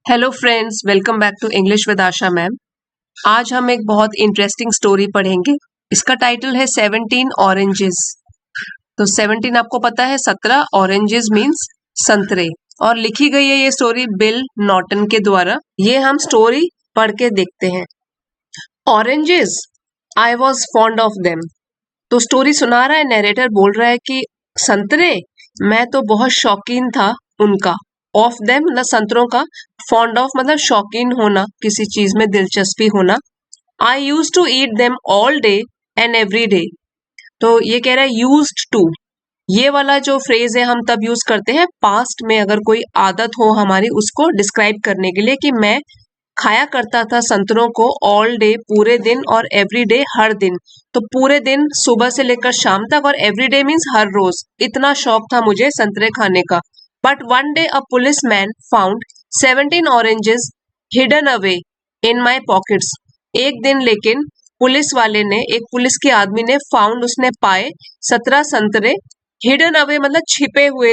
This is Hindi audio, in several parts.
Hello friends, welcome back to English with Asha ma'am. आज हम एक बहुत इंटरेस्टिंग स्टोरी पढ़ेंगे। इसका टाइटल है 17 ऑरेंजेस। तो 17 आपको पता है 17 ऑरेंजेस मींस संतरे, और लिखी गई है ये स्टोरी बिल नॉर्टन के द्वारा। ये हम स्टोरी पढ़ के देखते हैं। Oranges, I was fond of them. तो स्टोरी सुना रहा है, नरेटर बोल रहा है कि संतरे, मैं तो बहुत शौकीन था उनका। ऑफ देम मतलब संतरों का, फॉन्ड ऑफ मतलब शौकीन होना, किसी चीज में दिलचस्पी होना। I use to eat them all day and every day. तो ये कह रहा है यूज्ड टू, ये वाला जो फ्रेज है हम तब यूज करते हैं पास्ट में, अगर कोई आदत हो हमारी उसको डिस्क्राइब करने के लिए, कि मैं खाया करता था संतरों को ऑल डे पूरे दिन, और एवरी डे हर दिन। तो पूरे दिन सुबह से लेकर शाम तक, और एवरी डे मीन्स हर रोज। इतना शौक था मुझे संतरे खाने का। But one day a police man found 17 oranges hidden away in my pockets. एक दिन लेकिन पुलिस वाले ने, एक पुलिस के आदमी ने फाउंड, उसने पाए 17 संतरे, हिडन अवे मतलब छिपे हुए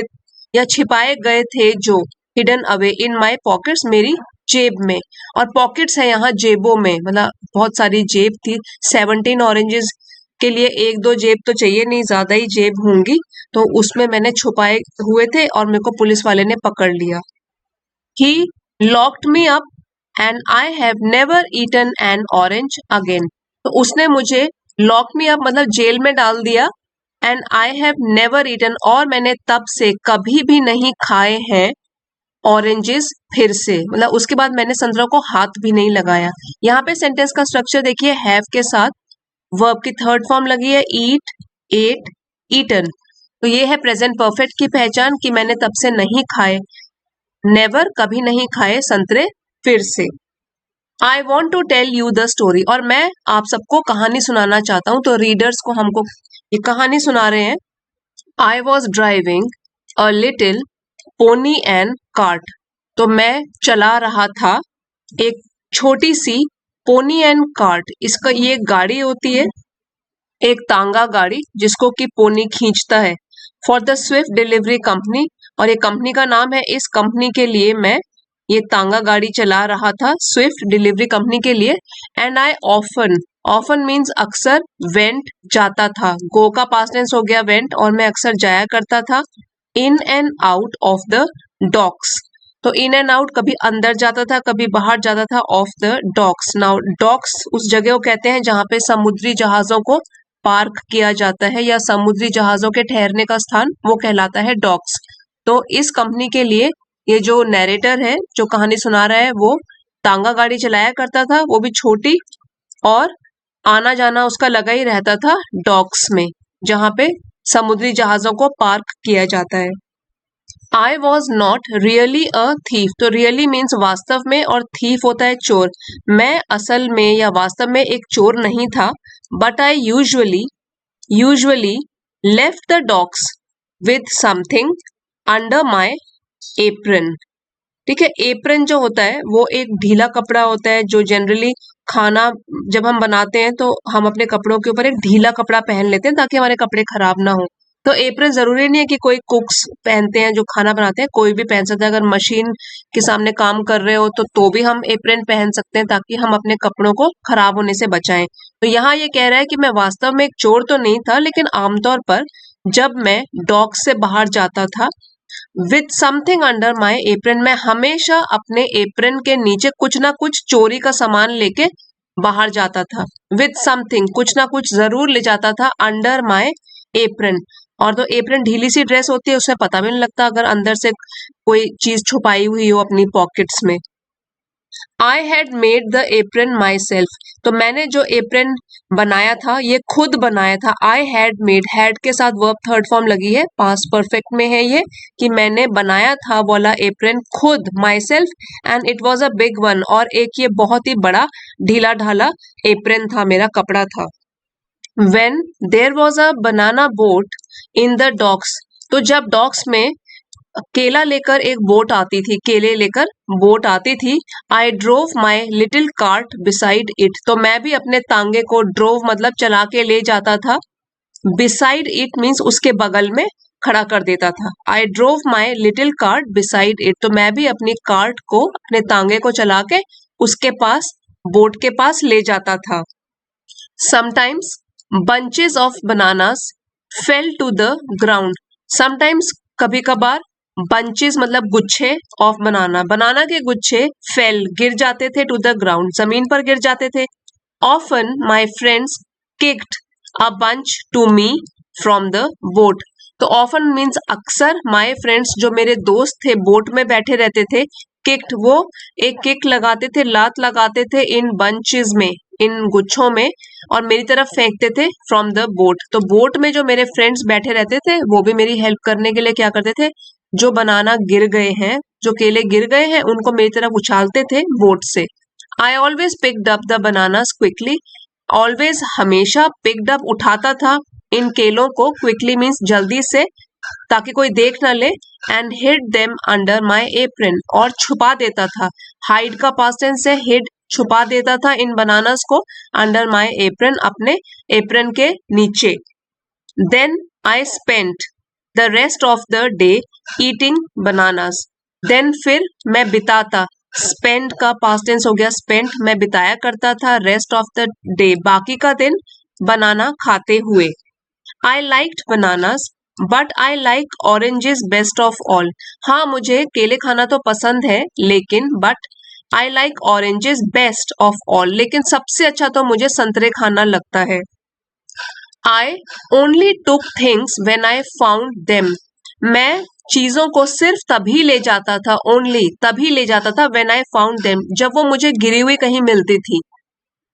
या छिपाए गए थे, जो hidden away in my pockets मेरी जेब में। और पॉकेट्स है यहाँ जेबों में, मतलब बहुत सारी जेब थी। 17 ऑरेंजेस के लिए एक दो जेब तो चाहिए नहीं, ज्यादा ही जेब होंगी। तो उसमें मैंने छुपाए हुए थे और मेरे को पुलिस वाले ने पकड़ लिया। He locked me up and I have never eaten an orange again. तो उसने मुझे lock me up मतलब जेल में डाल दिया, and I have never eaten, और मैंने तब से कभी भी नहीं खाए हैं ऑरेंजेस फिर से, मतलब उसके बाद मैंने संतरा को हाथ भी नहीं लगाया। यहाँ पे सेंटेंस का स्ट्रक्चर देखिए, हैव के साथ वर्ब की थर्ड फॉर्म लगी है, ईट, एट, ईटन। तो ये है प्रेजेंट परफेक्ट की पहचान, कि मैंने तब से नहीं खाए, नेवर कभी नहीं खाए संतरे फिर से। I want to tell you the story, और मैं आप सबको कहानी सुनाना चाहता हूँ। तो रीडर्स को हमको ये कहानी सुना रहे हैं। I was driving a little pony and cart. तो मैं चला रहा था एक छोटी सी पोनी एंड कार्ट। इसका ये एक गाड़ी होती है, एक तांगा गाड़ी, जिसको कि पोनी खींचता है। For the Swift delivery company, और ये कंपनी का नाम है। इस कंपनी के लिए मैं ये तांगा गाड़ी चला रहा था, स्विफ्ट डिलीवरी कंपनी के लिए। And I often, often means अक्सर, वेंट जाता था, गो का पास्ट टेंस हो गया वेंट, और मैं अक्सर जाया करता था। In and out of the docks. तो इन एंड आउट, कभी अंदर जाता था कभी बाहर जाता था, of the docks. Now docks उस जगह को कहते हैं जहां पे समुद्री जहाजों को पार्क किया जाता है, या समुद्री जहाजों के ठहरने का स्थान, वो कहलाता है डॉक्स। तो इस कंपनी के लिए ये जो नैरेटर है, जो कहानी सुना रहा है, वो तांगा गाड़ी चलाया करता था, वो भी छोटी, और आना जाना उसका लगा ही रहता था डॉक्स में, जहां पे समुद्री जहाजों को पार्क किया जाता है। I was not really a thief. तो रियली मीन्स वास्तव में, और थीफ होता है चोर। मैं असल में या वास्तव में एक चोर नहीं था। But I usually left the dogs with something under my apron. ठीक है, एप्रन जो होता है वो एक ढीला कपड़ा होता है, जो जनरली खाना जब हम बनाते हैं तो हम अपने कपड़ों के ऊपर एक ढीला कपड़ा पहन लेते हैं ताकि हमारे कपड़े खराब ना हो। तो एप्रन जरूरी नहीं है कि कोई कुक्स पहनते हैं जो खाना बनाते हैं, कोई भी पहन सकता है। अगर मशीन के सामने काम कर रहे हो तो भी हम एप्रन पहन सकते हैं, ताकि हम अपने कपड़ों को खराब होने से बचाएं। तो यहाँ ये कह रहा है कि मैं वास्तव में एक चोर तो नहीं था, लेकिन आमतौर पर जब मैं डॉग से बाहर जाता था, with something under my apron, मैं हमेशा अपने एप्रन के नीचे कुछ ना कुछ चोरी का सामान लेके बाहर जाता था। विथ समथिंग, कुछ ना कुछ जरूर ले जाता था, अंडर माई एप्रन। और तो एप्रन ढीली सी ड्रेस होती है, उसमें पता भी नहीं लगता अगर अंदर से कोई चीज छुपाई हुई हो अपनी पॉकेट्स में। I had made the apron my self. तो मैंने जो एप्रन बनाया था, ये खुद बनाया था। आई हैड मेड, हैड के साथ वर्ब थर्ड फॉर्म लगी है, पास्ट परफेक्ट में है ये, कि मैंने बनाया था वाला एप्रन खुद, my self, and it was a big one, और एक ये बहुत ही बड़ा ढीला ढाला एप्रन था, मेरा कपड़ा था। When there was a banana boat in the docks, तो जब डॉक्स में केला लेकर एक बोट आती थी, केले लेकर बोट आती थी। I drove my little cart beside it. तो मैं भी अपने तांगे को, ड्रोव मतलब चला के ले जाता था, बिसाइड इट मीन्स उसके बगल में, खड़ा कर देता था। I drove my little cart beside it, तो मैं भी अपनी कार्ट को, अपने तांगे को चला के उसके पास, बोट के पास ले जाता था। Sometimes bunches of bananas fell to the ground. Sometimes कभी कभार, bunches मतलब गुच्छे, ऑफ बनाना, बनाना के गुच्छे, फेल गिर जाते थे, टू द ग्राउंड जमीन पर गिर जाते थे। Often my friends kicked a bunch to me from the boat, तो ऑफन मीन्स अक्सर, माई फ्रेंड्स जो मेरे दोस्त थे बोट में बैठे रहते थे, किक्ड वो एक किक लगाते थे, लात लगाते थे, इन बंचेस में, इन गुच्छों में, और मेरी तरफ फेंकते थे फ्रॉम द बोट। तो बोट में जो मेरे फ्रेंड्स बैठे रहते थे वो भी मेरी हेल्प करने के लिए क्या करते थे, जो बनाना गिर गए हैं, जो केले गिर गए हैं उनको मेरी तरफ उछालते थे बोट से। I always picked up the bananas quickly, always हमेशा, पिक्ड अप उठाता था, इन केलों को, क्विकली मीन्स जल्दी से, ताकि कोई देख ना ले, and hid them under my apron, और छुपा देता था। हाइड का पास्ट टेंस है, हिड छुपा देता था इन बनानास को, अंडर माई एप्रन अपने एप्रन के नीचे। Then I spent the rest of the day eating bananas, then फिर मैं बिताता, स्पेंड का पास्ट टेंस हो गया स्पेंट, मैं बिताया करता था, रेस्ट ऑफ द डे बाकी का दिन, बनाना खाते हुए। I liked bananas but I like oranges best of all, हाँ मुझे केले खाना तो पसंद है लेकिन, but I like oranges best of all, लेकिन सबसे अच्छा तो मुझे संतरे खाना लगता है। I only took things when I found them, मैं चीजों को सिर्फ तभी ले जाता था, ओनली तभी ले जाता था, व्हेन आई फाउंड देम जब वो मुझे गिरी हुई कहीं मिलती थी।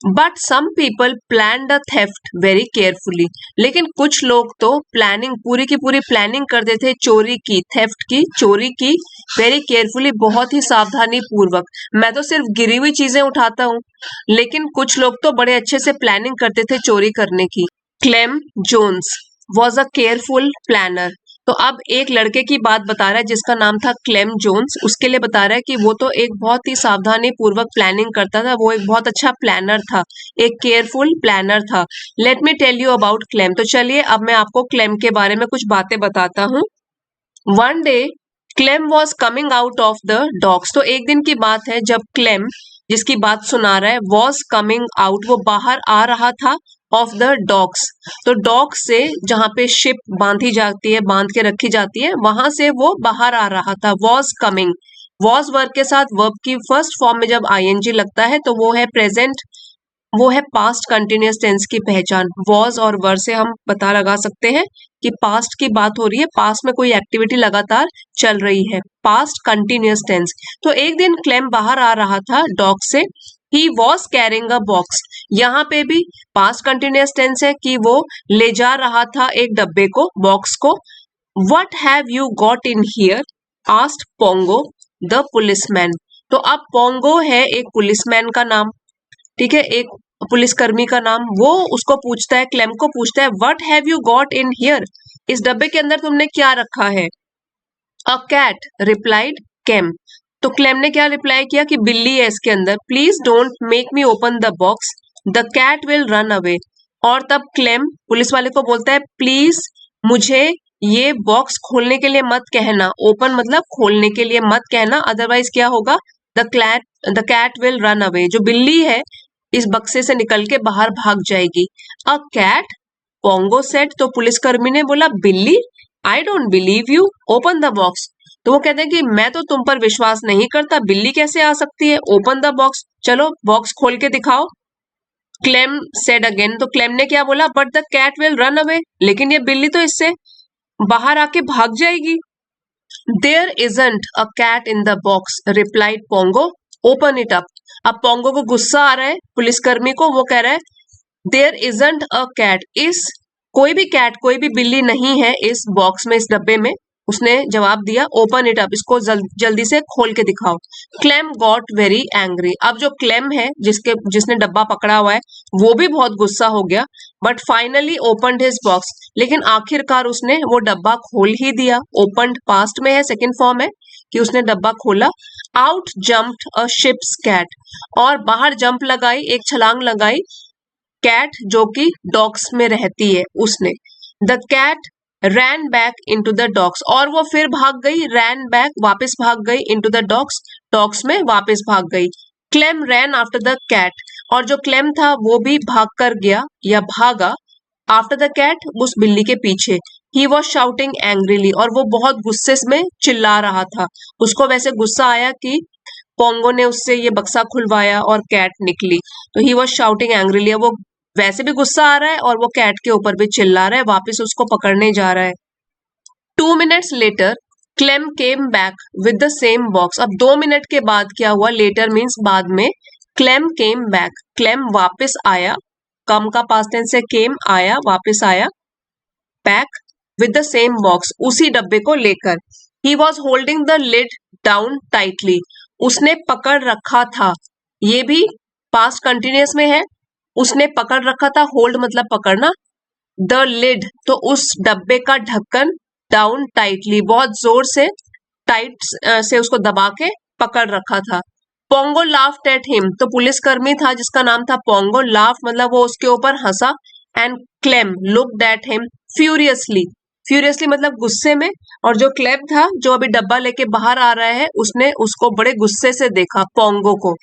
But some people plan the theft very carefully, लेकिन कुछ लोग तो प्लानिंग, पूरी की पूरी प्लानिंग करते थे चोरी की, थेफ्ट की, चोरी की, वेरी केयरफुली बहुत ही सावधानी पूर्वक। मैं तो सिर्फ गिरी हुई चीजें उठाता हूँ, लेकिन कुछ लोग तो बड़े अच्छे से प्लानिंग करते थे चोरी करने की। Clem Jones was a careful planner, तो अब एक लड़के की बात बता रहा है जिसका नाम था क्लेम जोन्स, उसके लिए बता रहा है कि वो तो एक बहुत ही सावधानी पूर्वक प्लानिंग करता था, वो एक बहुत अच्छा प्लानर था, एक केयरफुल प्लानर था। Let me tell you about Clem, तो चलिए अब मैं आपको क्लेम के बारे में कुछ बातें बताता हूँ। One day Clem was coming out of the docks, तो एक दिन की बात है जब क्लेम, जिसकी बात सुना रहा है, वॉज कमिंग आउट, वो बाहर आ रहा था, ऑफ द डॉक्स, तो डॉक से, जहां पे शिप बांधी जाती है, बांध के रखी जाती है, वहां से वो बाहर आ रहा था। वॉज कमिंग, वॉज वर्ब के साथ वर्ब की फर्स्ट फॉर्म में जब आईएनजी लगता है तो वो है प्रेजेंट, वो है पास्ट कंटिन्यूअस टेंस की पहचान। वॉज और वर से हम पता लगा सकते हैं कि पास्ट की बात हो रही है, पास्ट में कोई एक्टिविटी लगातार चल रही है, पास्ट कंटिन्यूअस टेंस। तो एक दिन क्लेम बाहर आ रहा था डॉग से, he was carrying a box, यहाँ पे भी पास्ट कंटिन्यूअस टेंस है कि वो ले जा रहा था एक डब्बे को, बॉक्स को। What have you got in here asked Pongo the policeman, तो अब पोंगो है एक पुलिसमैन का नाम, ठीक है, एक पुलिसकर्मी का नाम, वो उसको पूछता है, क्लेम को पूछता है, what have you got in here, इस डब्बे के अंदर तुमने क्या रखा है। अ कैट रिप्लाइड केम, तो क्लेम ने क्या रिप्लाई किया कि बिल्ली है इसके अंदर, please don't make me open the box, the cat will run away, और तब क्लेम पुलिस वाले को बोलता है, प्लीज मुझे ये बॉक्स खोलने के लिए मत कहना, ओपन मतलब खोलने के लिए मत कहना, अदरवाइज क्या होगा, the cat will run away, जो बिल्ली है इस बक्से से निकल के बाहर भाग जाएगी। अ कैट, पोंगो सेड, तो पुलिसकर्मी ने बोला, बिल्ली, I don't believe you, open the box, तो वो कहते हैं कि मैं तो तुम पर विश्वास नहीं करता, बिल्ली कैसे आ सकती है, ओपन द बॉक्स, चलो बॉक्स खोल के दिखाओ। क्लेम सेड अगेन, तो क्लेम ने क्या बोला, but the cat will run away, लेकिन ये बिल्ली तो इससे बाहर आके भाग जाएगी। There isn't a cat in the box replied Pongo, open it up, अब पोंगो को गुस्सा आ रहा है पुलिसकर्मी को, वो कह रहा है, देयर इजंट अ कैट, इस कोई भी कैट, कोई भी बिल्ली नहीं है इस बॉक्स में, इस डब्बे में, उसने जवाब दिया, ओपन इट अप, इसको जल्दी से खोल के दिखाओ। क्लेम गॉट वेरी एंग्री, अब जो क्लेम है जिसने डब्बा पकड़ा हुआ है वो भी बहुत गुस्सा हो गया, but finally opened his box, लेकिन आखिरकार उसने वो डब्बा खोल ही दिया। ओपनड पास्ट में है, सेकंड फॉर्म है कि उसने डब्बा खोला। आउट जंप्ड अ शिप्स कैट, और बाहर जंप लगाई, एक छलांग लगाई कैट जो कि डॉक्स में रहती है उसने। The cat ran back into the docks, और वो फिर भाग गई, रैन बैक वापस भाग गई, इनटू द डॉग्स डॉग्स में वापस भाग गई। Clem ran after the cat, और जो क्लेम था वो भी भाग कर गया या भागा आफ्टर द कैट, उस बिल्ली के पीछे। ही वॉज शाउटिंग एंग्रीली, और वो बहुत गुस्से में चिल्ला रहा था। उसको वैसे गुस्सा आया कि पोंगो ने उससे ये बक्सा खुलवाया और कैट निकली, तो ही वॉज शाउटिंग एंग्रीली। वो वैसे भी गुस्सा आ रहा है और वो कैट के ऊपर भी चिल्ला रहा है, वापस उसको पकड़ने जा रहा है। 2 minutes later Clem came back with the same box. अब 2 मिनट के बाद क्या हुआ, लेटर मीन्स बाद में, क्लेम केम बैक, क्लेम वापस आया, कम का पास्ट टेंस से केम आया, वापस आया, back with the same box, उसी डब्बे को लेकर। He was holding the lid down tightly, उसने पकड़ रखा था, ये भी पास्ट कंटिन्यूअस में है, उसने पकड़ रखा था, होल्ड मतलब पकड़ना, द लिड तो उस डब्बे का ढक्कन, डाउन टाइटली बहुत जोर से, टाइट से उसको दबा के पकड़ रखा था। पोंगो लाफ्ड एट हिम, तो पुलिसकर्मी था जिसका नाम था पोंगो, लाफ मतलब वो उसके ऊपर हंसा, and Clem looked at him furiously, furiously मतलब गुस्से में, और जो क्लेम था जो अभी डब्बा लेके बाहर आ रहा है उसने उसको बड़े गुस्से से देखा पोंगो को।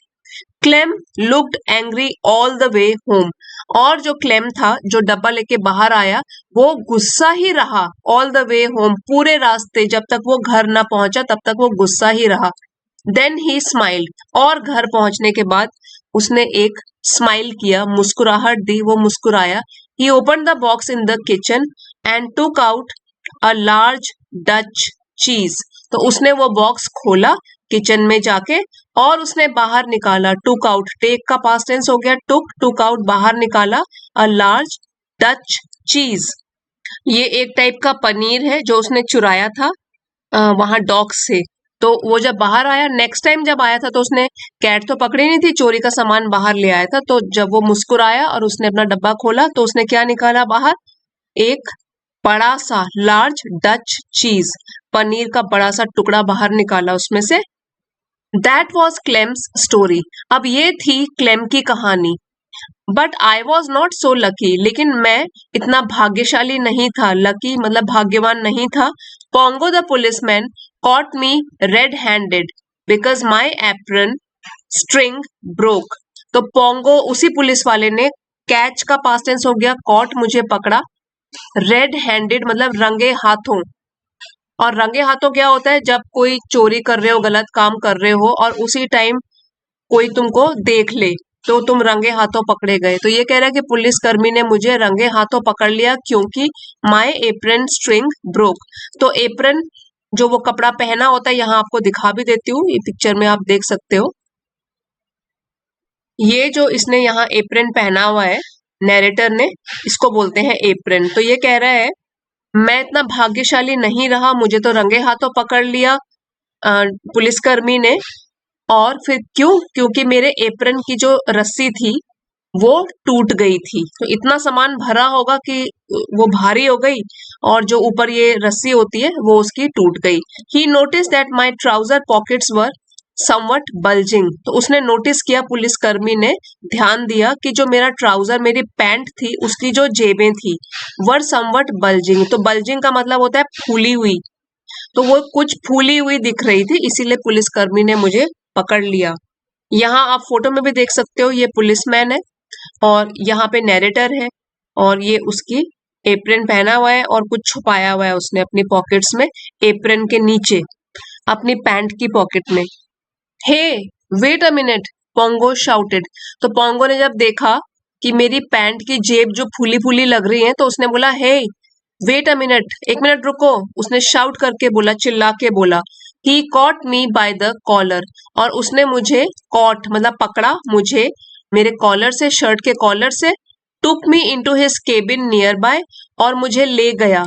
Claim looked angry all the way home, और जो क्लेम था जो डब्बा लेके बाहर आया वो गुस्सा ही रहा ऑल द वे होम, पूरे रास्ते, जब तक वो घर ना पहुंचा तब तक वो गुस्सा ही रहा। देन ही स्माइल्ड, और घर पहुंचने के बाद उसने एक स्माइल किया, मुस्कुराहट दी, वो मुस्कुराया। He open the box in the kitchen and took out a large Dutch cheese, तो उसने वो बॉक्स खोला किचन में जाके और उसने बाहर निकाला, टुक आउट, टेक का पास्ट टेंस हो गया टुक, टुक आउट बाहर निकाला, अ लार्ज डच चीज, ये एक टाइप का पनीर है जो उसने चुराया था वहां डॉग से। तो वो जब बाहर आया, नेक्स्ट टाइम जब आया था तो उसने कैट तो पकड़ी नहीं थी, चोरी का सामान बाहर ले आया था, तो जब वो मुस्कुराया और उसने अपना डब्बा खोला तो उसने क्या निकाला बाहर, एक बड़ा सा लार्ज डच चीज, पनीर का बड़ा सा टुकड़ा बाहर निकाला उसमें से। दैट वॉज क्लेम्स स्टोरी, अब ये थी क्लेम की कहानी। But I was not so lucky, लेकिन मैं इतना भाग्यशाली नहीं था, लकी मतलब भाग्यवान नहीं था। Pongo the policeman caught me red handed because my apron string broke, तो पोंगो उसी पुलिस वाले ने, कैच का पास्ट टेंस हो गया कॉट, मुझे पकड़ा, रेड हैंडेड मतलब रंगे हाथों, और रंगे हाथों क्या होता है, जब कोई चोरी कर रहे हो, गलत काम कर रहे हो और उसी टाइम कोई तुमको देख ले तो तुम रंगे हाथों पकड़े गए। तो ये कह रहा है कि पुलिसकर्मी ने मुझे रंगे हाथों पकड़ लिया क्योंकि माय एप्रन स्ट्रिंग ब्रोक, तो एप्रन जो वो कपड़ा पहना होता है, यहाँ आपको दिखा भी देती हूँ, ये पिक्चर में आप देख सकते हो, ये जो इसने यहाँ एप्रन पहना हुआ है नैरेटर ने, इसको बोलते हैं एप्रन। तो ये कह रहा है मैं इतना भाग्यशाली नहीं रहा, मुझे तो रंगे हाथों पकड़ लिया पुलिसकर्मी ने, और फिर क्यों, क्योंकि मेरे एप्रन की जो रस्सी थी वो टूट गई थी, तो इतना सामान भरा होगा कि वो भारी हो गई और जो ऊपर ये रस्सी होती है वो उसकी टूट गई। He notice that my trouser pockets were somewhat bulging, तो उसने नोटिस किया, पुलिसकर्मी ने ध्यान दिया कि जो मेरा ट्राउजर, मेरी पैंट थी, उसकी जो जेबें थी वर समवट बल्जिंग, तो बल्जिंग का मतलब होता है फूली हुई, तो वो कुछ फूली हुई दिख रही थी, इसीलिए पुलिसकर्मी ने मुझे पकड़ लिया। यहाँ आप फोटो में भी देख सकते हो, ये पुलिसमैन है और यहाँ पे नैरेटर है और ये उसकी एप्रन पहना हुआ है और कुछ छुपाया हुआ है उसने अपनी पॉकेट्स में, एप्रन के नीचे अपनी पैंट की पॉकेट में। Hey wait a minute, Pongo shouted, तो पोंगो ने जब देखा कि मेरी पैंट की जेब जो फूली फूली लग रही है तो उसने बोला हे वेट अ मिनट, एक मिनट रुको, उसने शाउट करके बोला, चिल्ला के बोला। He caught me by the collar, और उसने मुझे कॉट मतलब पकड़ा मुझे मेरे कॉलर से, शर्ट के कॉलर से, took me into his cabin nearby, और मुझे ले गया,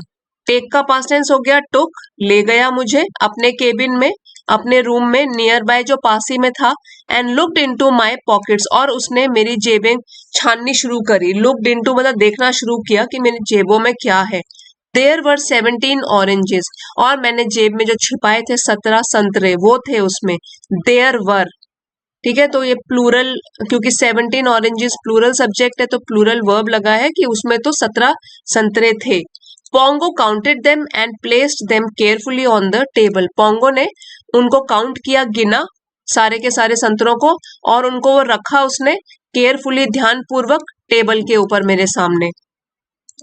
टेक का पास्ट टेंस हो गया टुक, ले गया मुझे अपने केबिन में, अपने रूम में, नियर बाय जो पास ही में था, and looked into my pockets, और उसने मेरी जेबें छाननी शुरू करी, लुक्ड इनटू मतलब देखना शुरू किया कि मेरी जेबों में क्या है। देयर वर 17 ऑरेंजेस, और मैंने जेब में जो छिपाए थे 17 संतरे वो थे उसमें, देयर वर, ठीक है, तो ये प्लूरल, क्योंकि 17 ऑरेंजेस प्लूरल सब्जेक्ट है तो प्लूरल वर्ब लगा है कि उसमें तो 17 संतरे थे। Pongo counted them and placed them carefully on the table. Pongo ने उनको काउंट किया, गिना सारे के सारे संतरों को, और उनको वो रखा उसने केयरफुली, ध्यान पूर्वक टेबल के ऊपर मेरे सामने।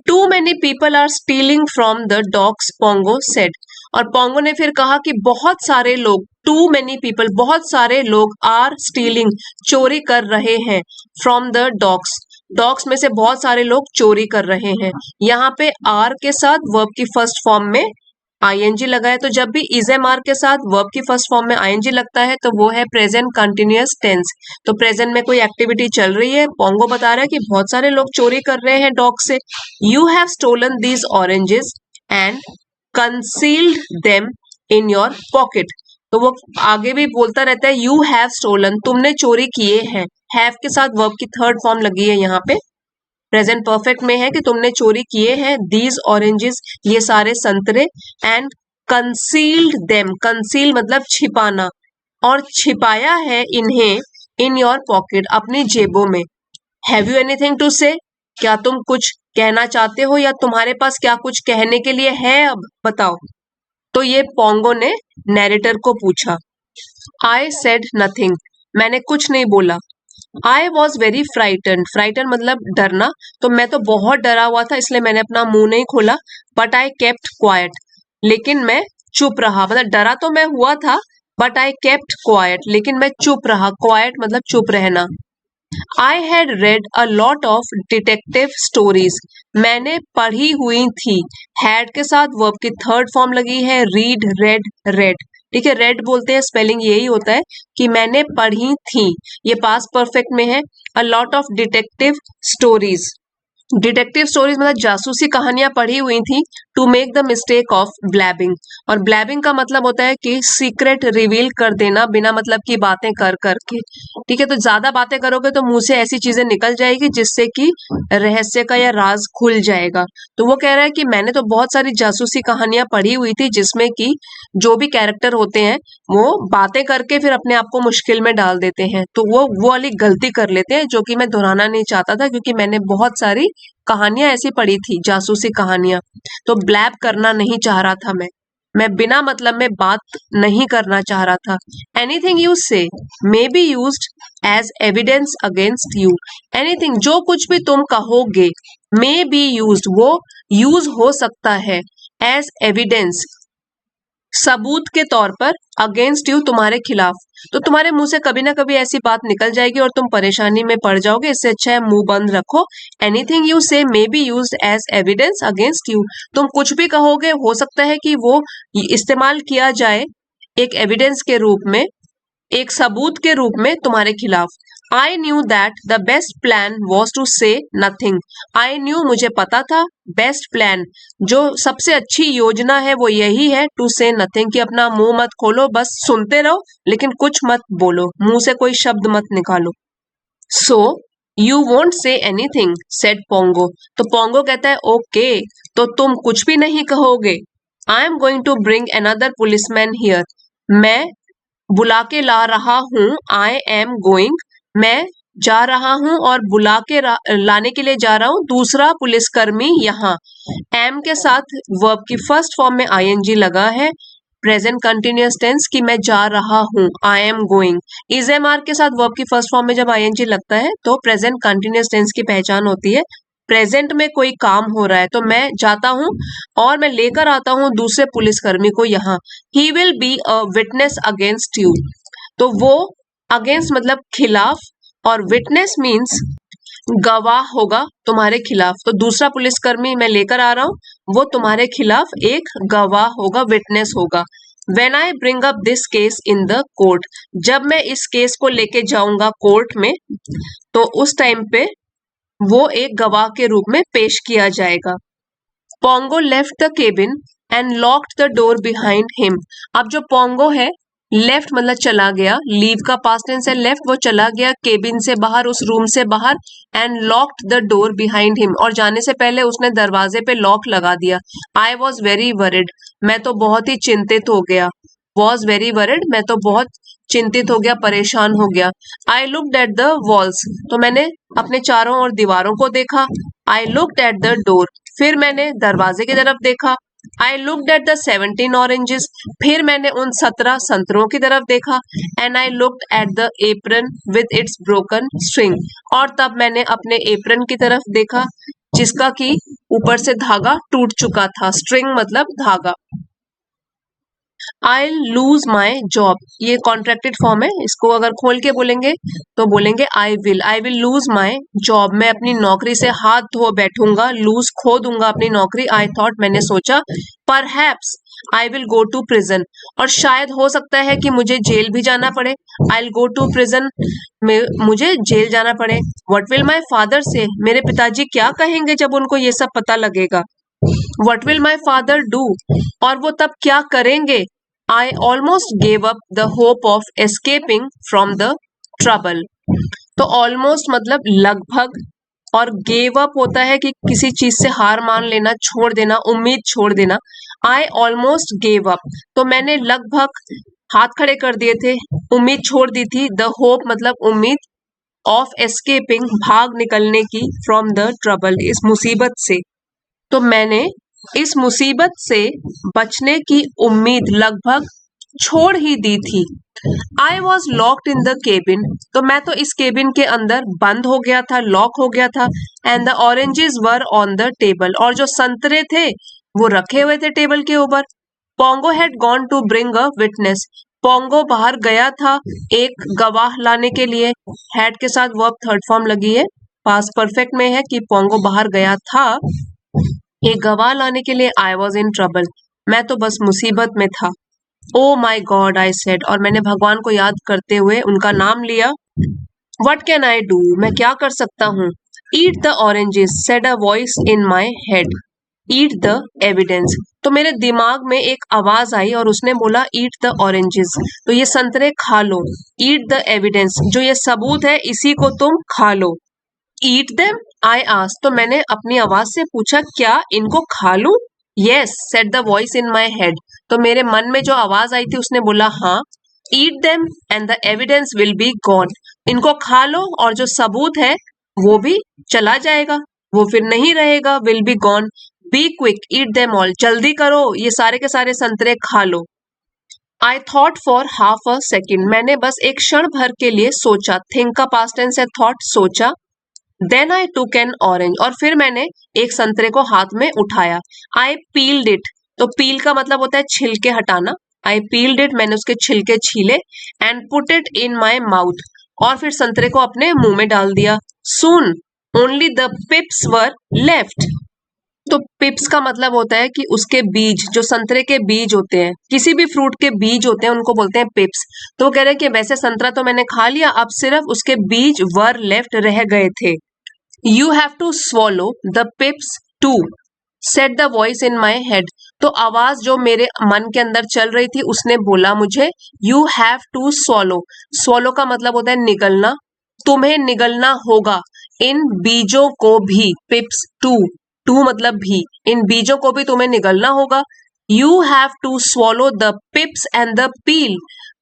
Too many people are stealing from the docks, Pongo said. और पोंगो ने फिर कहा कि बहुत सारे लोग, टू मेनी पीपल, बहुत सारे लोग, आर स्टीलिंग, चोरी कर रहे हैं, फ्रॉम द डॉग्स, डॉग्स में से बहुत सारे लोग चोरी कर रहे हैं। यहाँ पे आर के साथ वर्ब की फर्स्ट फॉर्म में आईएनजी लगा है, तो जब भी इजम आर के साथ वर्ब की फर्स्ट फॉर्म में आईएनजी लगता है तो वो है प्रेजेंट कंटिन्यूअस टेंस। तो प्रेजेंट में कोई एक्टिविटी चल रही है, पोंगो बता रहा है कि बहुत सारे लोग चोरी कर रहे हैं डॉग से। You have stolen these oranges and concealed them in your pocket. तो वो आगे भी बोलता रहता है यू हैव स्टोलन, तुमने चोरी किए हैं। हैव के साथ वर्ब की थर्ड फॉर्म लगी है यहाँ पे, प्रेजेंट परफेक्ट में है कि तुमने चोरी किए हैं, दीज ऑरेंजेस, ये सारे संतरे, एंड कंसील्ड देम, कंसील मतलब छिपाना, और छिपाया है इन्हें, इन योर पॉकेट, अपनी जेबों में। हैव यू एनीथिंग टू से, क्या तुम कुछ कहना चाहते हो, या तुम्हारे पास क्या कुछ कहने के लिए है, अब बताओ। तो ये पोंगो ने नैरेटर को पूछा। आई सेड नथिंग, मैंने कुछ नहीं बोला। I was very frighten, frighten मतलब डरना, तो मैं तो बहुत डरा हुआ था, इसलिए मैंने अपना मुंह नहीं खोला। बट आई केप्ट क्वाइट, लेकिन मैं चुप रहा, मतलब डरा तो मैं हुआ था, बट आई केप्ट क्वाइट, लेकिन मैं चुप रहा। क्वाइट मतलब चुप रहना। I had read a lot of detective stories, मैंने पढ़ी हुई थी। हैड के साथ वर्ब की थर्ड फॉर्म लगी है, रीड, रेड, रेड। ठीक है, रेड बोलते हैं, स्पेलिंग यही होता है कि मैंने पढ़ी थी, ये पास्ट परफेक्ट में है। A lot of detective stories, detective stories मतलब जासूसी कहानियां पढ़ी हुई थी। To make the mistake of blabbing, और ब्लैबिंग का मतलब होता है कि सीक्रेट रिवील कर देना बिना मतलब की बातें कर करके। ठीक है, तो ज्यादा बातें करोगे तो मुंह से ऐसी चीजें निकल जाएगी जिससे कि रहस्य का या राज खुल जाएगा। तो वो कह रहा है कि मैंने तो बहुत सारी जासूसी कहानियां पढ़ी हुई थी जिसमें कि जो भी कैरेक्टर होते हैं वो बातें करके फिर अपने आप को मुश्किल में डाल देते हैं, तो वो वाली गलती कर लेते हैं, जो कि मैं दोहराना नहीं चाहता था, क्योंकि मैंने बहुत सारी कहानियां ऐसी पढ़ी थी, जासूसी कहानियां। तो ब्लैब करना नहीं चाह रहा था मैं बिना मतलब में बात नहीं करना चाह रहा था। Anything you say may be used as evidence against you, anything जो कुछ भी तुम कहोगे, मे बी यूज्ड वो यूज हो सकता है, एज एविडेंस सबूत के तौर पर, अगेंस्ट यू तुम्हारे खिलाफ। तो तुम्हारे मुंह से कभी ना कभी ऐसी बात निकल जाएगी और तुम परेशानी में पड़ जाओगे, इससे अच्छा है मुंह बंद रखो। Anything you say may be used as evidence against you, तुम कुछ भी कहोगे हो सकता है कि वो इस्तेमाल किया जाए एक एविडेंस के रूप में, एक सबूत के रूप में तुम्हारे खिलाफ। I knew that the best plan was to say nothing, I knew मुझे पता था, बेस्ट प्लान जो सबसे अच्छी योजना है वो यही है, टू से नथिंग कि अपना मुंह मत खोलो, बस सुनते रहो लेकिन कुछ मत बोलो, मुंह से कोई शब्द मत निकालो। So you won't say anything said Pongo, तो पोंगो कहता है ओके, तो तुम कुछ भी नहीं कहोगे। I am going to bring another policeman here, मैं बुला के ला रहा हूं, आई एम गोइंग मैं जा रहा हूं और बुला के लाने के लिए जा रहा हूं दूसरा पुलिसकर्मी यहाँ। एम के साथ वर्ब की फर्स्ट फॉर्म में आईएनजी लगा है, प्रेजेंट कंटिन्यूअस टेंस कि मैं जा रहा हूं, I am going. Is am are के साथ वर्ब की फर्स्ट फॉर्म में जब आईएनजी लगता है तो प्रेजेंट कंटिन्यूअस टेंस की पहचान होती है, प्रेजेंट में कोई काम हो रहा है, तो मैं जाता हूं और मैं लेकर आता हूं दूसरे पुलिसकर्मी को यहाँ। He will be a witness against you, तो वो अगेंस्ट मतलब खिलाफ, और विटनेस मीन्स गवाह होगा तुम्हारे खिलाफ, तो दूसरा पुलिसकर्मी मैं लेकर आ रहा हूं वो तुम्हारे खिलाफ एक गवाह होगा, विटनेस होगा। When I bring up this case in the court, जब मैं इस केस को लेके जाऊंगा कोर्ट में तो उस टाइम पे वो एक गवाह के रूप में पेश किया जाएगा। Pongo left the cabin and locked the door behind him, अब जो पोंगो है लेफ्ट मतलब चला गया, लीव का पास्ट टेंस है, लेफ्ट वो चला गया केबिन से बाहर, उस रूम से बाहर, and locked the door behind him, और जाने से पहले उसने दरवाजे पे लॉक लगा दिया। आई वॉज वेरी वरिड, मैं तो बहुत ही चिंतित हो गया, वॉज वेरी वरिड मैं तो बहुत चिंतित हो गया, परेशान हो गया। I looked at the walls, तो मैंने अपने चारों ओर दीवारों को देखा। I looked at the door, फिर मैंने दरवाजे की तरफ देखा। I looked at the 17 oranges. फिर मैंने उन 17 संतरों की तरफ देखा। And I looked at the apron with its broken string. और तब मैंने अपने एप्रन की तरफ देखा जिसका कि ऊपर से धागा टूट चुका था। स्ट्रिंग मतलब धागा। आई लूज माई जॉब, ये कॉन्ट्रैक्टेड फॉर्म है, इसको अगर खोल के बोलेंगे तो बोलेंगे I will lose my job, मैं अपनी नौकरी से हाथ धो बैठूंगा, लूज खो दूंगा अपनी नौकरी। आई थॉट, मैंने सोचा, perhaps I will go to prison, और शायद हो सकता है कि मुझे जेल भी जाना पड़े। I will go to prison, मुझे जेल जाना पड़े। व्हाट विल माई फादर से, मेरे पिताजी क्या कहेंगे जब उनको ये सब पता लगेगा। What will my father do? और वो तब क्या करेंगे। I almost gave up the hope of escaping from the trouble. तो almost मतलब लगभग, और gave up होता है कि किसी चीज से हार मान लेना, छोड़ देना, उम्मीद छोड़ देना। I almost gave up, तो मैंने लगभग हाथ खड़े कर दिए थे, उम्मीद छोड़ दी थी। The hope मतलब उम्मीद, of escaping भाग निकलने की, from the trouble इस मुसीबत से। तो मैंने इस मुसीबत से बचने की उम्मीद लगभग छोड़ ही दी थी। I was locked in the cabin, तो मैं तो इस केबिन के अंदर बंद हो गया था, लॉक हो गया था। And the oranges were on the table, और जो संतरे थे वो रखे हुए थे टेबल के ऊपर। Pongo had gone to bring a witness, Pongo बाहर गया था एक गवाह लाने के लिए। हैड के साथ वर्ब थर्ड फॉर्म लगी है, पास्ट परफेक्ट में है कि पोंगो बाहर गया था एक गवाह लाने के लिए। आई वॉज इन ट्रबल, मैं तो बस मुसीबत में था। ओ माई गॉड आई सेड, और मैंने भगवान को याद करते हुए उनका नाम लिया। वट कैन आई डू, मैं क्या कर सकता हूँ। Eat the oranges said a voice in my head, eat the evidence, तो मेरे दिमाग में एक आवाज आई और उसने बोला ईट द ऑरेंजेस, तो ये संतरे खा लो। ईट द एविडेंस, जो ये सबूत है इसी को तुम खा लो। ईट देम आई आस्क, तो मैंने अपनी आवाज से पूछा क्या इनको खा लूं। Yes said the voice in my head, तो मेरे मन में जो आवाज आई थी उसने बोला हाँ। Eat them and the evidence will be gone, इनको खा लो और जो सबूत है वो भी चला जाएगा, वो फिर नहीं रहेगा। Will be gone, be quick eat them all, जल्दी करो ये सारे के सारे संतरे खा लो। I thought for half a second, मैंने बस एक क्षण भर के लिए सोचा। थिंक का पास्ट टेंस है थॉट, सोचा। देन आई टूक एन ऑरेंज, और फिर मैंने एक संतरे को हाथ में उठाया। आई पील्ड इट, तो पील का मतलब होता है छिलके हटाना। आई पील्ड इट, मैंने उसके छिलके छीले। And put it in my mouth, और फिर संतरे को अपने मुंह में डाल दिया। Soon only the pips were left, तो पिप्स का मतलब होता है कि उसके बीज, जो संतरे के बीज होते हैं, किसी भी फ्रूट के बीज होते हैं उनको बोलते हैं पिप्स। तो वो कह रहे हैं कि वैसे संतरा तो मैंने खा लिया, अब सिर्फ उसके बीज वर लेफ्ट रह गए थे। You have to swallow the pips too, said the voice in my head. तो आवाज जो मेरे मन के अंदर चल रही थी उसने बोला मुझे you have to swallow. Swallow का मतलब होता है निगलना, तुम्हें निगलना होगा इन बीजों को भी। pips too मतलब भी, इन बीजों को भी तुम्हें निगलना होगा। You have to swallow the pips and the peel.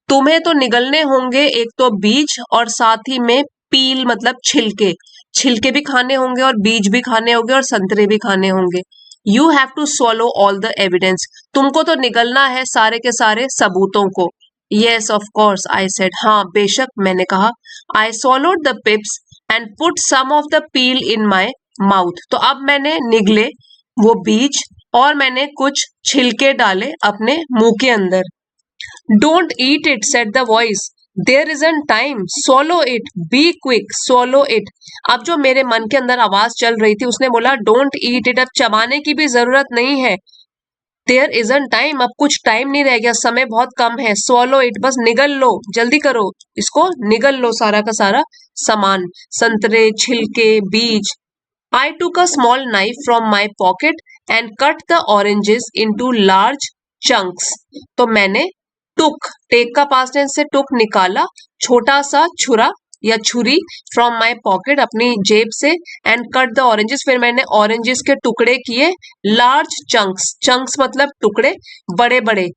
तुम्हें तो निगलने होंगे एक तो बीज और साथ ही में पील मतलब छिलके, छिलके भी खाने होंगे और बीज भी खाने होंगे और संतरे भी खाने होंगे। You have to swallow all the evidence, तुमको तो निगलना है सारे के सारे सबूतों को। Yes of course I said, हाँ बेशक मैंने कहा। I swallowed the pips and put some of the peel in my mouth, तो अब मैंने निगले वो बीज और मैंने कुछ छिलके डाले अपने मुंह के अंदर। Don't eat it said the voice, there isn't time, swallow it, be quick, swallow it. अब जो मेरे मन के अंदर आवाज चल रही थी उसने बोला डोंट ईट इट, अब चबाने की भी जरूरत नहीं है। देयर इजंट टाइम, अब कुछ टाइम नहीं रह गया, समय बहुत कम है। swallow इट, बस निगल लो, जल्दी करो, इसको निगल लो सारा का सारा सामान, संतरे, छिलके, बीज। आई टूक a small knife from my pocket and cut the oranges into large chunks, तो मैंने टुक, टेक का पास्ट टेंस से टुक निकाला, छोटा सा छुरा या छुरी, फ्रॉम माई पॉकेट अपनी जेब से, एंड कट द ऑरेंजेस, फिर मैंने ऑरेंजेस के टुकड़े किए। लार्ज चंक्स, चंक्स मतलब टुकड़े, बड़े बड़े,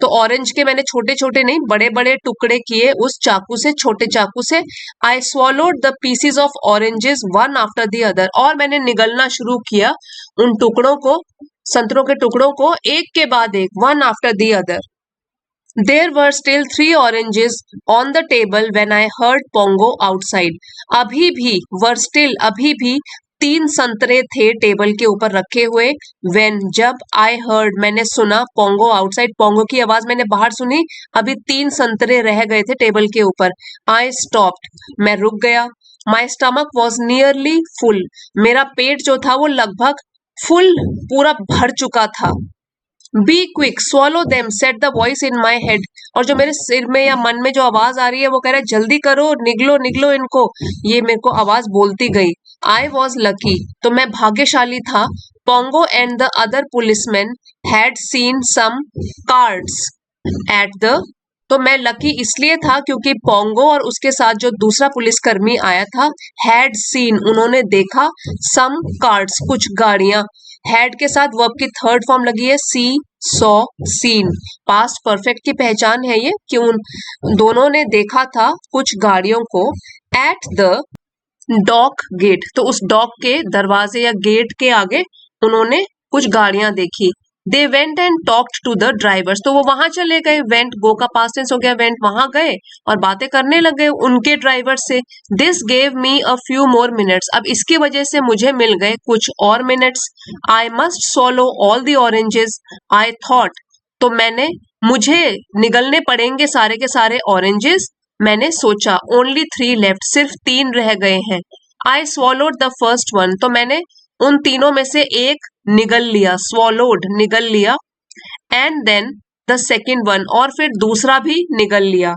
तो ऑरेंज के मैंने छोटे छोटे नहीं बड़े बड़े टुकड़े किए उस चाकू से, छोटे चाकू से। आई swallowed the pieces of oranges one after the other, और मैंने निगलना शुरू किया उन टुकड़ों को, संतरों के टुकड़ों को, एक के बाद एक, one after the other. There were still 3 oranges on the table when I heard Pongo outside. अभी भी were still अभी भी 3 संतरे थे टेबल के ऊपर रखे हुए। When जब I heard मैंने सुना Pongo outside, पोंगो की आवाज मैंने बाहर सुनी। अभी 3 संतरे रह गए थे टेबल के ऊपर। I stopped मैं रुक गया। My stomach was nearly full मेरा पेट जो था वो लगभग फुल पूरा भर चुका था। B quick swallow them said the voice in my head, और जो मेरे सिर में या मन में जो आवाज आ रही है वो कह रहा है जल्दी करो, निगलो निगलो इनको, ये मेरे को आवाज बोलती गई। आई वॉज लकी तो मैं भाग्यशाली था। Pongo and the other policeman had seen some cards at the, तो मैं लकी इसलिए था क्योंकि पोंगो और उसके साथ जो दूसरा पुलिसकर्मी आया था, हैड सीन उन्होंने देखा, सम कार्ड्स कुछ गाड़ियां। हैड के साथ वर्ब की थर्ड फॉर्म लगी है सी, सॉ, सीन। पास्ट परफेक्ट की पहचान है ये कि उन दोनों ने देखा था कुछ गाड़ियों को। एट द डॉक गेट, तो उस डॉक के दरवाजे या गेट के आगे उन्होंने कुछ गाड़ियां देखी। They went and talked to the drivers, तो वो वहां चले गए। वेंट गो का पास्ट टेंस हो गया, वेंट वहां गए और बातें करने लग गए उनके ड्राइवर से। This gave me a few more minutes, अब इसकी वजह से मुझे मिल गए कुछ और minutes. I must swallow all the oranges I thought, तो मुझे निगलने पड़ेंगे सारे के सारे ऑरेंजेस, मैंने सोचा। ओनली 3 लेफ्ट, सिर्फ 3 रह गए हैं। आई swallowed द फर्स्ट वन, तो मैंने उन तीनों में से एक निगल लिया, swallowed निगल लिया। And then the second one, और फिर दूसरा भी निगल लिया।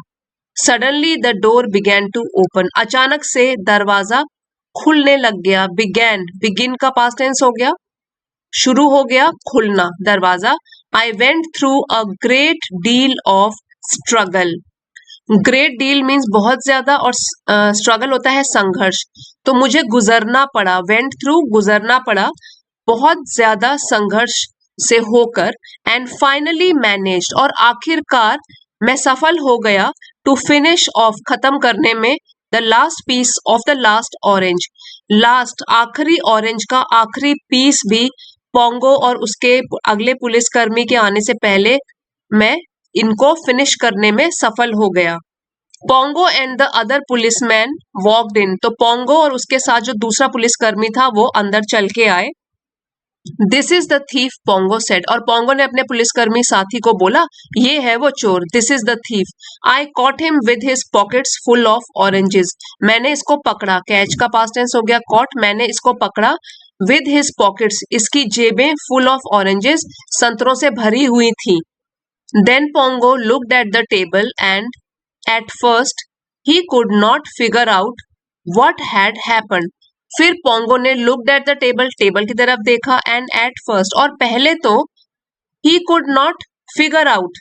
Suddenly the door began to open, अचानक से दरवाजा खुलने लग गया। बिगैन, बिगिन का पास्ट टेंस हो गया, शुरू हो गया, खुलना दरवाजा। I went through a great deal of struggle, great deal means बहुत ज्यादा, और स्ट्रगल होता है संघर्ष, तो मुझे गुजरना पड़ा। वेंट थ्रू गुजरना पड़ा, बहुत ज्यादा संघर्ष से होकर। एंड फाइनली मैनेज्ड, और आखिरकार मैं सफल हो गया। टू फिनिश ऑफ, खत्म करने में। The last piece of the last orange, last आखिरी ऑरेंज का आखिरी पीस भी पोंगो और उसके अगले पुलिसकर्मी के आने से पहले मैं इनको फिनिश करने में सफल हो गया। Pongo and the other policeman walked in, तो पोंगो और उसके साथ जो दूसरा पुलिसकर्मी था वो अंदर चल के आए। This is the thief Pongo said, और पोंगो ने अपने पुलिसकर्मी साथी को बोला ये है वो चोर। This is the thief. I cot him with his pockets full of oranges, मैंने इसको पकड़ा। कैच का पास्ट टेंस हो गया कॉट, मैंने इसको पकड़ा। विद हिज पॉकेट्स, इसकी जेबें फुल ऑफ ऑरेंजेस, संतरों से भरी हुई थी। Then Pongo looked at the table and at first he could not figure out what had happened, फिर पोंगो ने looked at the table, table की तरफ देखा। एंड एट फर्स्ट, और पहले तो he could not figure out,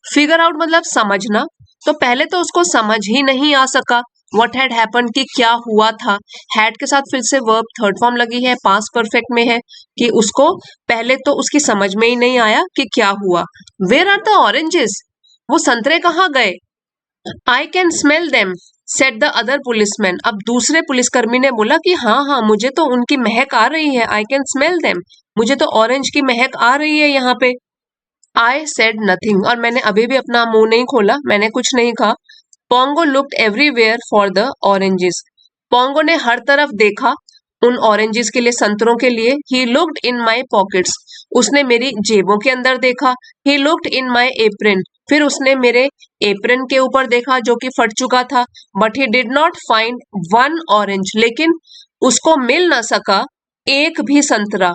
figure out मतलब समझना, तो पहले तो उसको समझ ही नहीं आ सका व्हाट हैड हैपेंड, कि क्या हुआ था। हैड के साथ फिर से वर्ब थर्ड फॉर्म लगी है, पास्ट परफेक्ट में है, कि उसको पहले तो उसकी समझ में ही नहीं आया कि क्या हुआ। वेयर आर द ऑरेंजेस, वो संतरे कहाँ गए। I can smell them said the other policeman, अब दूसरे पुलिसकर्मी ने बोला कि हाँ हाँ मुझे तो उनकी महक आ रही है। आई कैन स्मेल देम, मुझे तो ऑरेंज की महक आ रही है यहाँ पे। आई सेड नथिंग, और मैंने अभी भी अपना मुंह नहीं खोला, मैंने कुछ नहीं कहा। Pongo looked everywhere for the oranges, Pongo ने हर तरफ देखा उन ऑरेंजेस के लिए, संतरों के लिए। He looked in my pockets, उसने मेरी जेबों के अंदर देखा। He looked in my apron, फिर उसने मेरे एप्रन के ऊपर देखा जो कि फट चुका था। But he did not find one orange, लेकिन उसको मिल ना सका एक भी संतरा।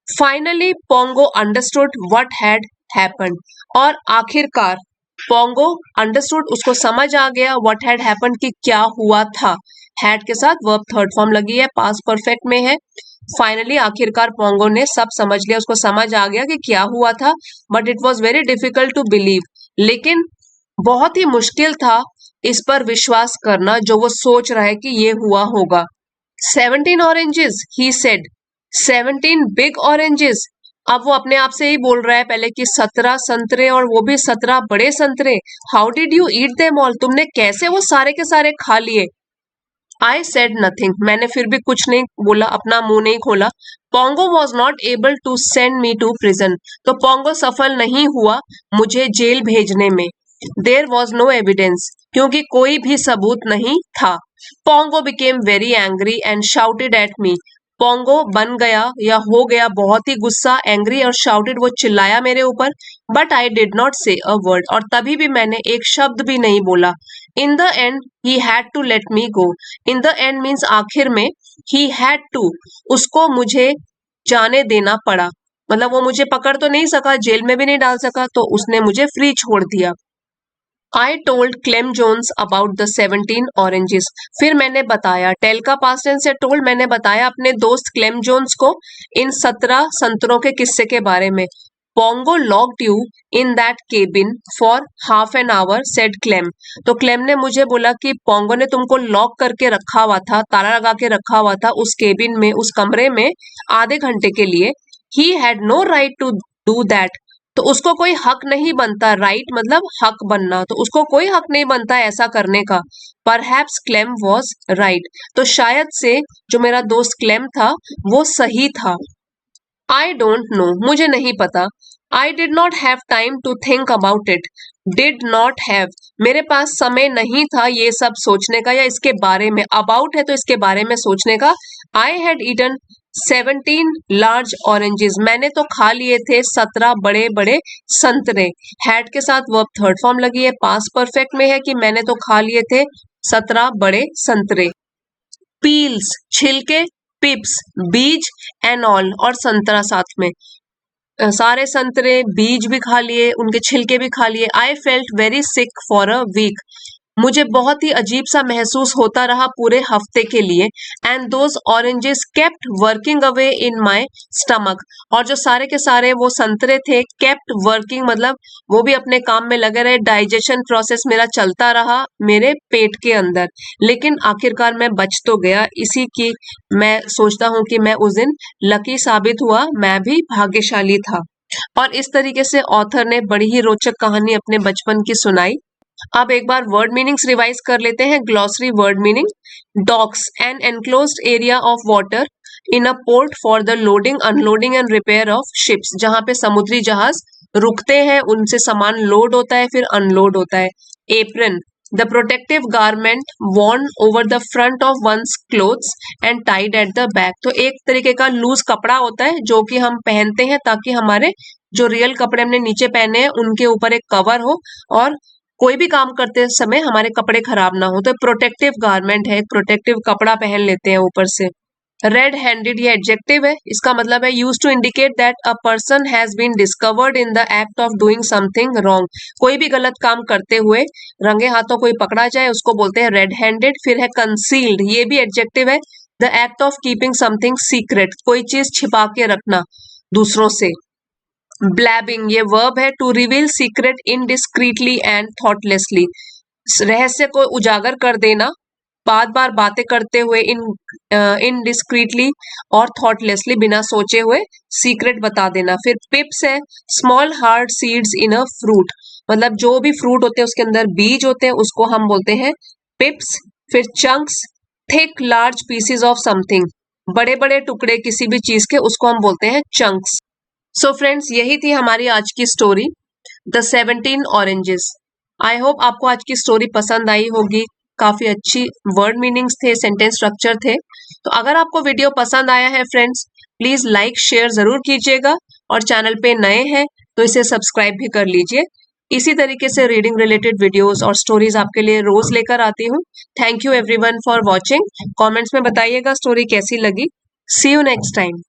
Finally Pongo understood what had happened, और आखिरकार पोंगो अंडरस्टूड, उसको समझ आ गया व्हाट हैड हैपेंड, कि क्या हुआ था। हैड के साथ वर्ब थर्ड फॉर्म लगी है, पास्ट परफेक्ट में है। फाइनली आखिरकार पोंगो ने सब समझ लिया, उसको समझ आ गया कि क्या हुआ था। But it was very difficult to believe, लेकिन बहुत ही मुश्किल था इस पर विश्वास करना जो वो सोच रहा है कि ये हुआ होगा। 17 oranges, he said. 17 big oranges. अब वो अपने आप से ही बोल रहा है पहले कि 17 संतरे और वो भी 17 बड़े संतरे। How did you eat them all? तुमने कैसे वो सारे के सारे खा लिए? आई सेड नथिंग, मैंने फिर भी कुछ नहीं बोला, अपना मुंह नहीं खोला। Pongo was not able to send me to prison, तो पोंगो सफल नहीं हुआ मुझे जेल भेजने में। देर वॉज नो एविडेंस, क्योंकि कोई भी सबूत नहीं था। Pongo became very angry and shouted at me, Pongo बन गया या हो गया बहुत ही गुस्सा, एंग्री और शाउटेड वो चिल्लाया मेरे ऊपर। बट आई डिड नॉट से अ वर्ड, और तभी भी मैंने एक शब्द भी नहीं बोला। In the end he had to let me go, in the end means आखिर में, ही हैड टू उसको मुझे जाने देना पड़ा, मतलब वो मुझे पकड़ तो नहीं सका, जेल में भी नहीं डाल सका, तो उसने मुझे फ्री छोड़ दिया। I told Clem Jones about the 17 oranges, फिर मैंने बताया, टेल का पास्ट टेंस से टोल्ड, मैंने बताया अपने दोस्त क्लेम जोन्स को इन 17 संतरों के किस्से के बारे में। Pongo locked you in that cabin for half an hour said claim, तो क्लेम ने मुझे बोला कि पोंगो ने तुमको लॉक करके रखा हुआ था, ताला लगा के रखा हुआ था उस केबिन में, उस कमरे में आधे घंटे के लिए। He had no right to do that, तो उसको कोई हक नहीं बनता, राइट मतलब हक बनना, तो उसको कोई हक नहीं बनता ऐसा करने का। परहैप्स क्लेम वॉज राइट, तो शायद से जो मेरा दोस्त क्लेम था वो सही था। आई डोंट नो, मुझे नहीं पता। I did not have time to think about it, did not have मेरे पास समय नहीं था ये सब सोचने का या इसके बारे में, अबाउट है तो इसके बारे में सोचने का। I had eaten 17 large oranges, मैंने तो खा लिए थे 17 बड़े बड़े संतरे। हैड के साथ वर्ब थर्ड फॉर्म लगी है, पास्ट परफेक्ट में है कि मैंने तो खा लिए थे 17 बड़े संतरे। पील्स छिलके, पिप्स बीज, एंड ऑल और संतरा साथ में, सारे संतरे, बीज भी खा लिए, उनके छिलके भी खा लिए। I felt very sick for a week, मुझे बहुत ही अजीब सा महसूस होता रहा पूरे हफ्ते के लिए। And those oranges kept working away in my stomach, और जो सारे के सारे वो संतरे थे, केप्ट वर्किंग मतलब वो भी अपने काम में लगे रहे, डाइजेशन प्रोसेस मेरा चलता रहा मेरे पेट के अंदर, लेकिन आखिरकार मैं बच तो गया। इसी की मैं सोचता हूँ कि मैं उस दिन लकी साबित हुआ, मैं भी भाग्यशाली था। और इस तरीके से ऑथर ने बड़ी ही रोचक कहानी अपने बचपन की सुनाई। अब एक बार वर्ड मीनिंग्स रिवाइज कर लेते हैं। Glossary word meaning, docks an enclosed area of water in a port for the loading unloading and repair of ships, जहां पे समुद्री जहाज रुकते हैं, उनसे सामान लोड होता है फिर अनलोड होता है। Apron, the protective garment worn over the front of one's clothes and tied at the back, तो एक तरीके का लूज कपड़ा होता है जो कि हम पहनते हैं ताकि हमारे जो रियल कपड़े हमने नीचे पहने हैं उनके ऊपर एक कवर हो और कोई भी काम करते समय हमारे कपड़े खराब ना हो, तो प्रोटेक्टिव गारमेंट है, प्रोटेक्टिव कपड़ा पहन लेते हैं ऊपर से। रेड हैंडेड ये एडजेक्टिव है, इसका मतलब है use to indicate that a person has been discovered in the act of doing something wrong, कोई भी गलत काम करते हुए रंगे हाथों कोई पकड़ा जाए उसको बोलते हैं रेड हैंडेड। फिर है कंसील्ड, ये भी एडजेक्टिव है, the act of keeping something secret, कोई चीज छिपा के रखना दूसरों से। ब्लैबिंग ये वर्ब है, टू रिवील सीक्रेट इनडिस्क्रीटली एंड थॉटलेसली, रहस्य को उजागर कर देना बार बार बातें करते हुए, इनडिस्क्रीटली और थॉटलेसली बिना सोचे हुए सीक्रेट बता देना। फिर पिप्स है, small hard seeds in a fruit, मतलब जो भी फ्रूट होते हैं उसके अंदर बीज होते हैं उसको हम बोलते हैं पिप्स। फिर chunks, thick large pieces of something, बड़े बड़े टुकड़े किसी भी चीज के उसको हम बोलते हैं चंक्स। सो फ्रेंड्स यही थी हमारी आज की story, the 17 oranges. I hope आपको आज की स्टोरी पसंद आई होगी, काफी अच्छी वर्ड मीनिंग्स थे, सेंटेंस स्ट्रक्चर थे। तो अगर आपको वीडियो पसंद आया है फ्रेंड्स, प्लीज लाइक शेयर जरूर कीजिएगा, और चैनल पे नए हैं तो इसे सब्सक्राइब भी कर लीजिए। इसी तरीके से रीडिंग रिलेटेड वीडियोस और स्टोरीज आपके लिए रोज लेकर आती हूँ। Thank you everyone for watching. Comments में बताइएगा स्टोरी कैसी लगी। सी यू नेक्स्ट टाइम।